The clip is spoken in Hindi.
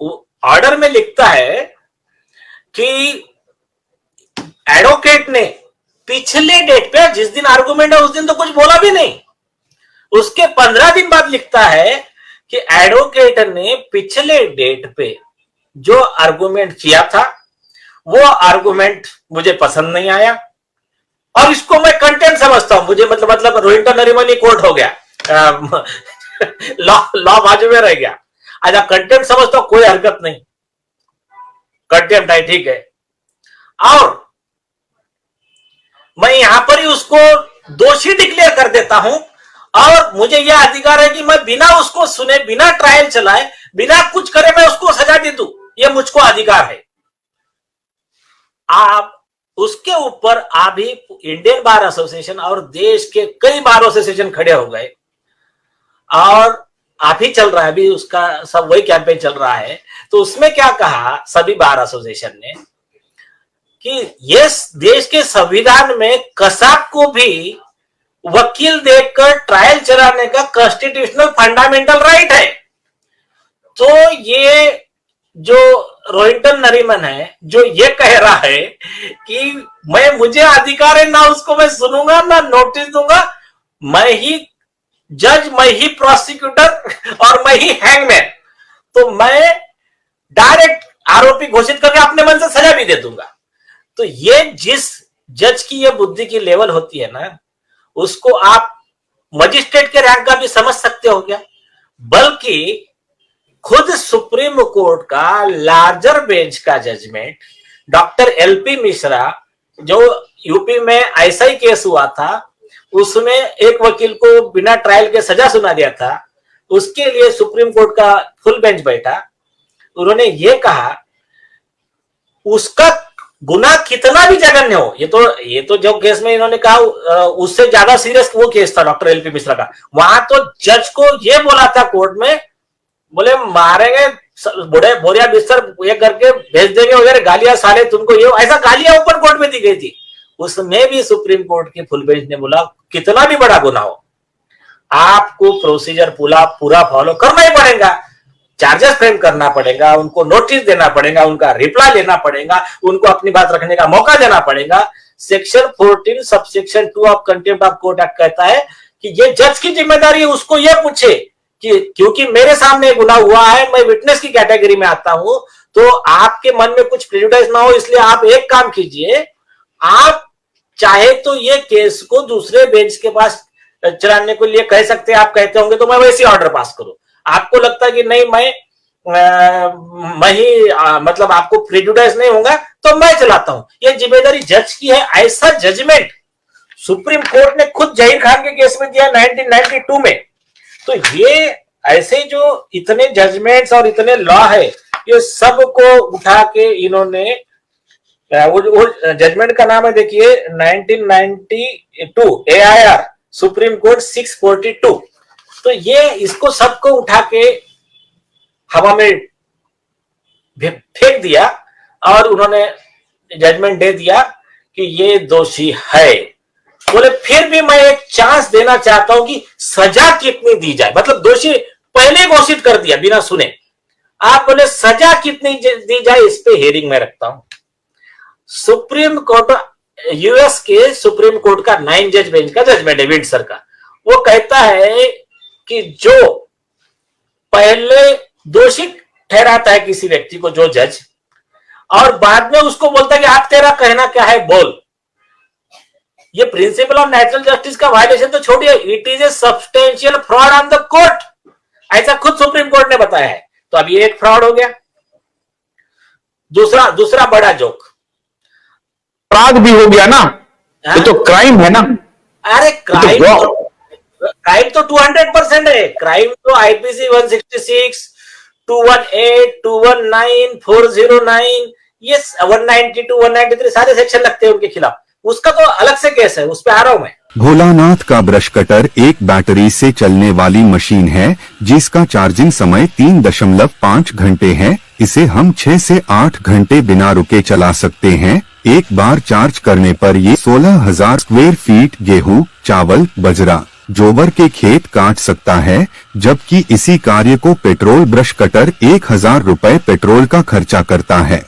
ऑर्डर में लिखता है कि एडवोकेट ने पिछले डेट पे, जिस दिन आर्गुमेंट है उस दिन तो कुछ बोला भी नहीं, उसके 15 दिन बाद लिखता है कि एडवोकेट ने पिछले डेट पे जो आर्गुमेंट किया था वो आर्गुमेंट मुझे पसंद नहीं आया और इसको मैं कंटेंट समझता हूं। मुझे मतलब रोहिंटन नरीमन कोर्ट हो गया, लॉ बाजू में रह गया। अच्छा, कंटेंट समझता हूं, कोई हरकत नहीं, कंटेंट है, ठीक है। और मैं यहां पर ही उसको दोषी डिक्लेयर कर देता हूं और मुझे यह अधिकार है कि मैं बिना उसको सुने, बिना ट्रायल चलाए, बिना कुछ करे मैं उसको सजा दे दूं, यह मुझको अधिकार है। आप उसके ऊपर अभी इंडियन बार एसोसिएशन और देश के कई बार एसोसिएशन खड़े हो गए और अभी चल रहा है, अभी उसका सब वही कैंपेन चल रहा है। तो उसमें क्या कहा सभी बार एसोसिएशन ने कि ये देश के संविधान में कसाब को भी वकील देखकर ट्रायल चलाने का कॉन्स्टिट्यूशनल फंडामेंटल राइट है। तो ये जो रोहिंटन नरीमन है जो ये कह रहा है कि मुझे अधिकार है, ना उसको मैं सुनूंगा ना नोटिस दूंगा, मैं ही जज, मैं ही प्रोसिक्यूटर और मैं ही हैंगमैन, तो मैं डायरेक्ट आरोपी घोषित करके अपने मन से सजा भी दे दूंगा। तो ये जिस जज की ये बुद्धि की लेवल होती है ना, उसको आप मजिस्ट्रेट के रैंक का भी समझ सकते हो क्या। बल्कि खुद सुप्रीम कोर्ट का लार्जर बेंच का जजमेंट, डॉक्टर एलपी मिश्रा, जो यूपी में ऐसा ही केस हुआ था, उसमें एक वकील को बिना ट्रायल के सजा सुना दिया था, उसके लिए सुप्रीम कोर्ट का फुल बेंच बैठा। उन्होंने ये कहा उसका गुनाह कितना भी जघन्य हो, ये तो जो केस में इन्होंने कहा उससे ज्यादा सीरियस वो केस था डॉक्टर एलपी मिश्रा का। वहां तो जज को ये बोला था कोर्ट में, बोले मारेंगे बुढ़े बोरिया बिस्तर ये करके भेज देंगे वगैरह, गालियां साले तुमको, ये ऐसा गालियां ओपन कोर्ट में दी गई थी। उसमें भी सुप्रीम कोर्ट की फुल बेंच ने बोला कितना भी बड़ा गुनाह हो आपको प्रोसीजर पूरा फॉलो करना ही पड़ेगा, चार्जेस फ्रेम करना पड़ेगा, उनको नोटिस देना पड़ेगा, उनका रिप्लाई लेना पड़ेगा, उनको अपनी बात रखने का मौका देना पड़ेगा। Section 14 subsection 2 of contempt of court act कहता है कि ये जज की जिम्मेदारी है उसको ये पूछे कि क्योंकि मेरे सामने गुनाह हुआ है, मैं विटनेस की कैटेगरी में आता हूं, तो आपके मन में कुछ प्रेजुडिस ना हो, इसलिए आप एक काम कीजिए, आप चाहे तो ये केस को दूसरे बेंच के पास चलाने के लिए कह सकते हैं। आप कहते होंगे तो मैं वैसे ऑर्डर पास करूं। आपको लगता है कि नहीं मैं ही मतलब आपको प्रेजुडिस नहीं होगा तो मैं चलाता हूं, ये जिम्मेदारी जज की है। ऐसा जजमेंट सुप्रीम कोर्ट ने खुद जहीर खान के केस में दिया 1992 में। तो ये ऐसे जो इतने जजमेंट्स और इतने लॉ है, ये सब को उठा के इन्होंने, वो जजमेंट का नाम है देखिए 1992 AIR सुप्रीम कोर्ट 642। तो ये इसको सबको उठा के हवा में फेंक दिया और उन्होंने जजमेंट दे दिया कि ये दोषी है। बोले फिर भी मैं एक चांस देना चाहता हूं कि सजा कितनी दी जाए, मतलब दोषी पहले घोषित कर दिया बिना सुने, आप बोले सजा कितनी दी जाए इस पे हेयरिंग में रखता हूं। सुप्रीम कोर्ट, यूएस के सुप्रीम कोर्ट का 9 जज बेंच का जजमेंट है विंडसर का, वो कहता है कि जो पहले दोषी ठहराता है किसी व्यक्ति को, जो जज, और बाद में उसको बोलता है कि आप तेरा कहना क्या है बोल, ये प्रिंसिपल ऑफ नेचुरल जस्टिस का वायलेशन तो छोड़िए, it is a substantial fraud on the court, ऐसा खुद सुप्रीम कोर्ट ने बताया है। तो अब ये एक फ्रॉड हो गया। दूसरा बड़ा जोक, अपराध भी हो गया ना, ये तो क्राइम है ना। अरे क्राइम तो 200% है। क्राइम तो आईपीसी 166, 218, 219, 409, ये 192, 193 सारे सेक्शन लगते हैं उनके खिलाफ, उसका तो अलग से केस है, उस पर आ रहा हूं मैं। भोलानाथ का ब्रश कटर एक बैटरी से चलने वाली मशीन है जिसका चार्जिंग समय 3.5 घंटे है। इसे हम 6 से 8 घंटे बिना रुके चला सकते हैं। एक बार चार्ज करने पर ये 16,000 स्क्वायर फीट गेहूं, चावल, बजरा, जोबर के खेत काट सकता है, जबकि इसी कार्य को पेट्रोल ब्रश कटर 1000 रुपए पेट्रोल का खर्चा करता है।